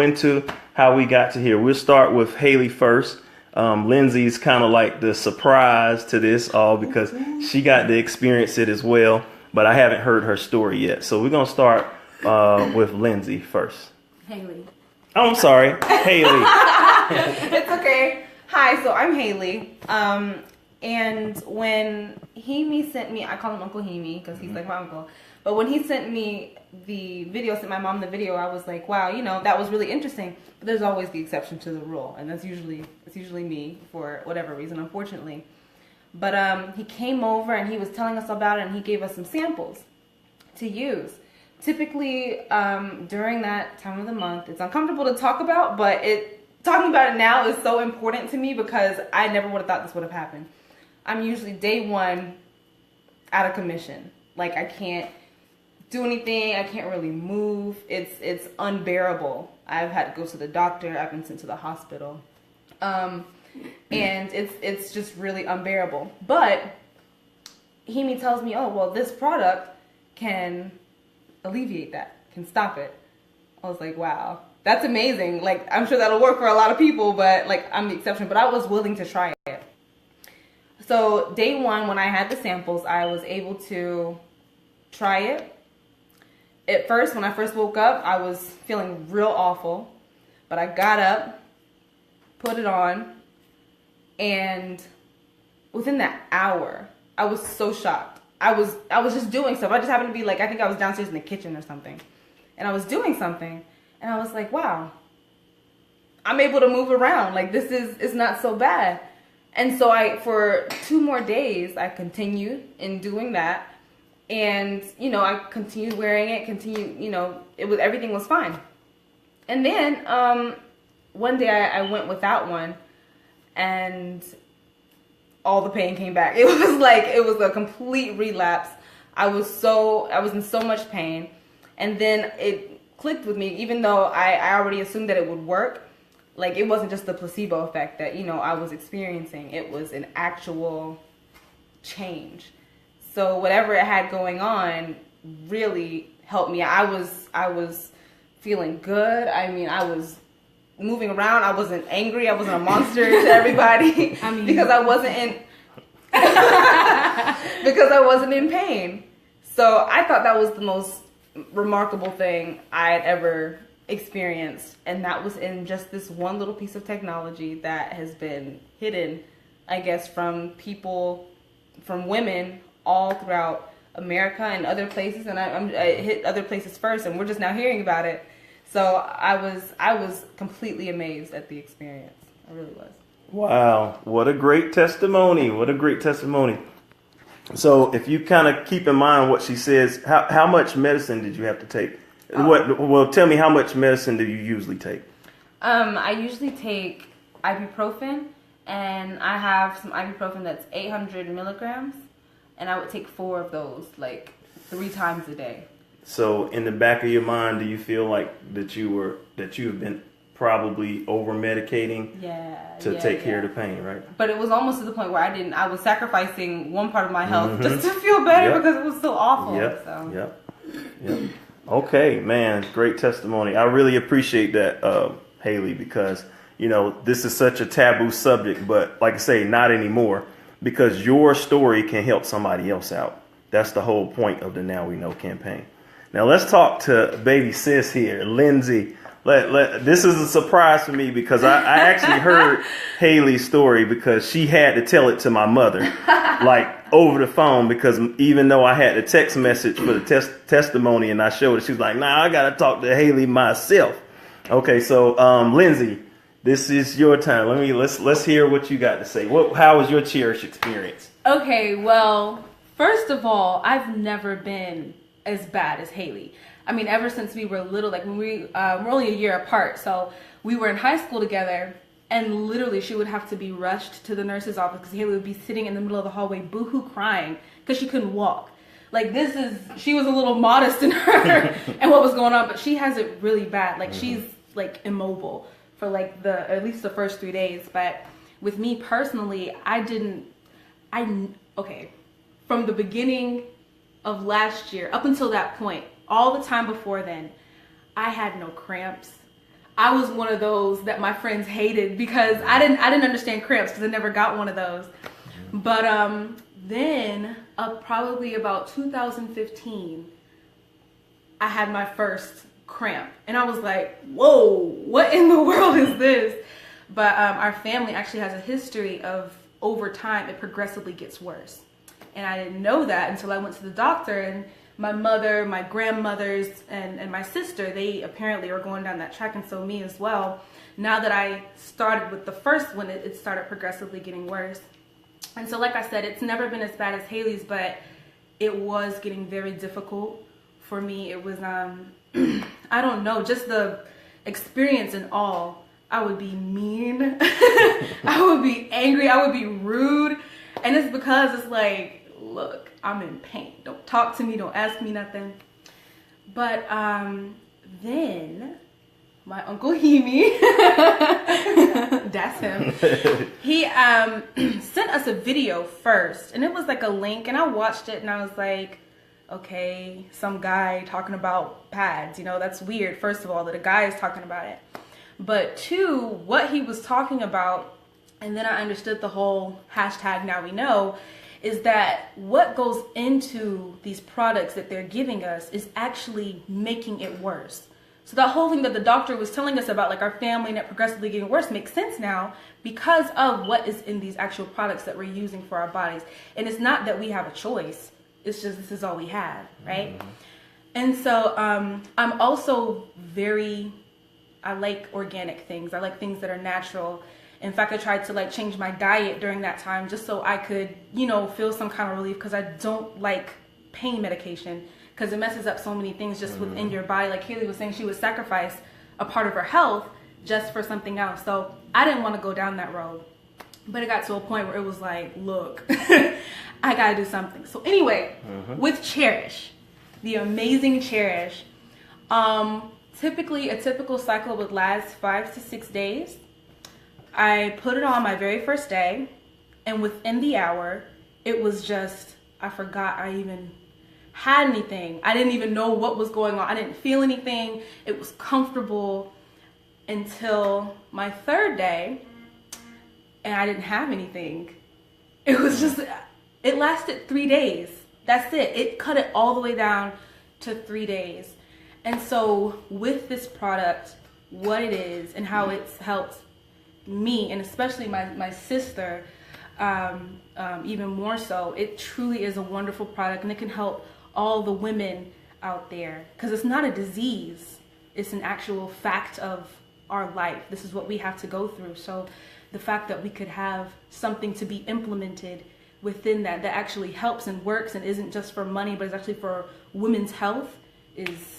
into how we got to here. We'll start with Haley first. Lindsay's kind of like the surprise to this all because she got to experience it as well, but I haven't heard her story yet. So we're going to start with Lindsay first. Haley. Oh, I'm sorry. Haley. It's okay. Hi, so I'm Haley. And when Hemi sent me, I call him Uncle Hemi because he's like my uncle. But when he sent me the video, sent my mom the video, I was like, wow, that was really interesting. But there's always the exception to the rule, and it's usually me for whatever reason, unfortunately. But he came over and he was telling us about it, and he gave us some samples to use. Typically, during that time of the month, it's uncomfortable to talk about, but talking about it now is so important to me because I never would have thought this would have happened. I'm usually day one out of commission. Like, I can't do anything. I can't really move. It's unbearable. I've had to go to the doctor. I've been sent to the hospital. And it's just really unbearable. But Hemi tells me, oh, well, this product can alleviate that, can stop it. I was like, wow, that's amazing. Like, I'm sure that'll work for a lot of people, but like, I'm the exception. But I was willing to try it. So day one, when I had the samples, I was able to try it. At first, when I first woke up, I was feeling real awful. But I got up, put it on, and within that hour, I was so shocked. I was just doing stuff. I just happened to be like, I think I was downstairs in the kitchen or something. And I was doing something. And I was like, wow, I'm able to move around. Like, it's not so bad. And so for 2 more days, I continued in doing that. And, I continued wearing it, everything was fine. And then, one day I went without one and all the pain came back. It was a complete relapse. I was in so much pain. And then it clicked with me, even though I already assumed that it would work. Like, it wasn't just the placebo effect that, I was experiencing. It was an actual change. So whatever it had going on really helped me. I was feeling good. I mean, I was moving around. I wasn't angry. I wasn't a monster to everybody because I wasn't in pain. So I thought that was the most remarkable thing I had ever experienced, and that was in just this one little piece of technology that has been hidden, I guess, from women all throughout America and other places, and I hit other places first, and we're just now hearing about it. So I was completely amazed at the experience. I really was. Wow, what a great testimony! What a great testimony. So if you kind of keep in mind what she says, how much medicine did you have to take? Tell me, how much medicine do you usually take? I usually take ibuprofen, and I have some ibuprofen that's 800 milligrams, and I would take 4 of those, like 3 times a day. So in the back of your mind, do you feel like that you have been probably over medicating to take care of the pain, right? But it was almost to the point where I was sacrificing one part of my health just to feel better because it was so awful. Yep. Okay, man, great testimony. I really appreciate that, Haley, because, this is such a taboo subject, but like I say, not anymore, because your story can help somebody else out. That's the whole point of the Now We Know campaign. Now let's talk to baby sis here, Lindsay. This is a surprise for me because I actually heard Haley's story because she had to tell it to my mother, like over the phone, because even though I had the text message for the testimony and I showed it, she was like, nah, I got to talk to Haley myself. Okay, so Lindsay, this is your time. Let's hear what you got to say. How was your Cherish experience? Okay, well, first of all, I've never been as bad as Haley. I mean, ever since we were little, like when we're only a year apart, so we were in high school together, and literally she would have to be rushed to the nurse's office because Haley would be sitting in the middle of the hallway boohoo crying because she couldn't walk. Like, she was a little modest in her and what was going on, but she has it really bad. Like, she's like immobile for like at least the first 3 days. But with me personally, from the beginning of last year up until that point, all the time before then, I had no cramps. I was one of those that my friends hated because I didn't understand cramps because I never got one of those. But then probably about 2015, I had my first cramp, and I was like, whoa, what in the world is this? But our family actually has a history of, over time, it progressively gets worse. And I didn't know that until I went to the doctor, and my mother, my grandmothers, and my sister, they apparently are going down that track, and so me as well. Now that I started with the first one, it started progressively getting worse. And so, like I said, it's never been as bad as Haley's, but it was getting very difficult for me. It was, I don't know, just the experience and all. I would be mean. I would be angry. I would be rude. And it's because it's like, look, I'm in pain. Don't talk to me. Don't ask me nothing. But then my Uncle Hemi, that's him, he sent us a video first. And it was like a link. And I watched it and I was like, okay, some guy talking about pads. You know, that's weird, first of all, that a guy is talking about it. But two, what he was talking about, and then I understood the whole hashtag now we know, is that what goes into these products that they're giving us is actually making it worse. So that whole thing that the doctor was telling us about, like our family and it progressively getting worse, makes sense now because of what is in these actual products that we're using for our bodies. And it's not that we have a choice. It's just this is all we have, right? Mm-hmm. And so I'm also I like organic things. I like things that are natural. In fact, I tried to like change my diet during that time just so I could, you know, feel some kind of relief because I don't like pain medication because it messes up so many things just within your body. Like Haley was saying, she would sacrifice a part of her health just for something else. So I didn't want to go down that road. But it got to a point where it was like, look, I got to do something. So anyway, with Cherish, the amazing Cherish, typically a typical cycle would last 5 to 6 days. I put it on my very first day, and within the hour, it was just, I forgot I even had anything. I didn't even know what was going on. I didn't feel anything. It was comfortable until my third day, and I didn't have anything. It was just, it lasted 3 days. That's it. It cut it all the way down to 3 days. And so with this product, what it is and how it's helped me, and especially my sister, even more so, it truly is a wonderful product, and it can help all the women out there because it's not a disease. It's an actual fact of our life. This is what we have to go through. So the fact that we could have something to be implemented within that actually helps and works and isn't just for money, but it's actually for women's health is...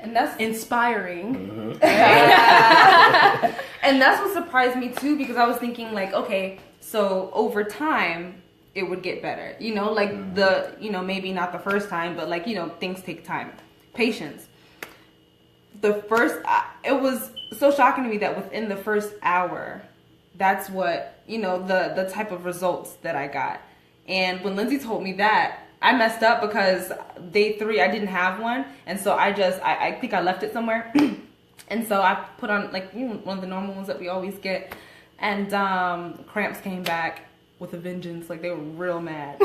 And that's inspiring. And that's what surprised me too, because I was thinking like, okay, so over time it would get better. You know, like maybe not the first time, but like, things take time. Patience. It was so shocking to me that within the first hour, that's what, the type of results that I got. And when Lindsay told me that, I messed up because day 3 I didn't have one, and so I think I left it somewhere, and so I put on like one of the normal ones that we always get, and cramps came back with a vengeance. Like they were real mad,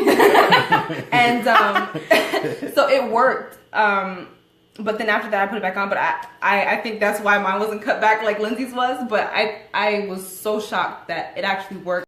and so it worked. But then after that I put it back on. But I think that's why mine wasn't cut back like Lindsay's was. But I was so shocked that it actually worked.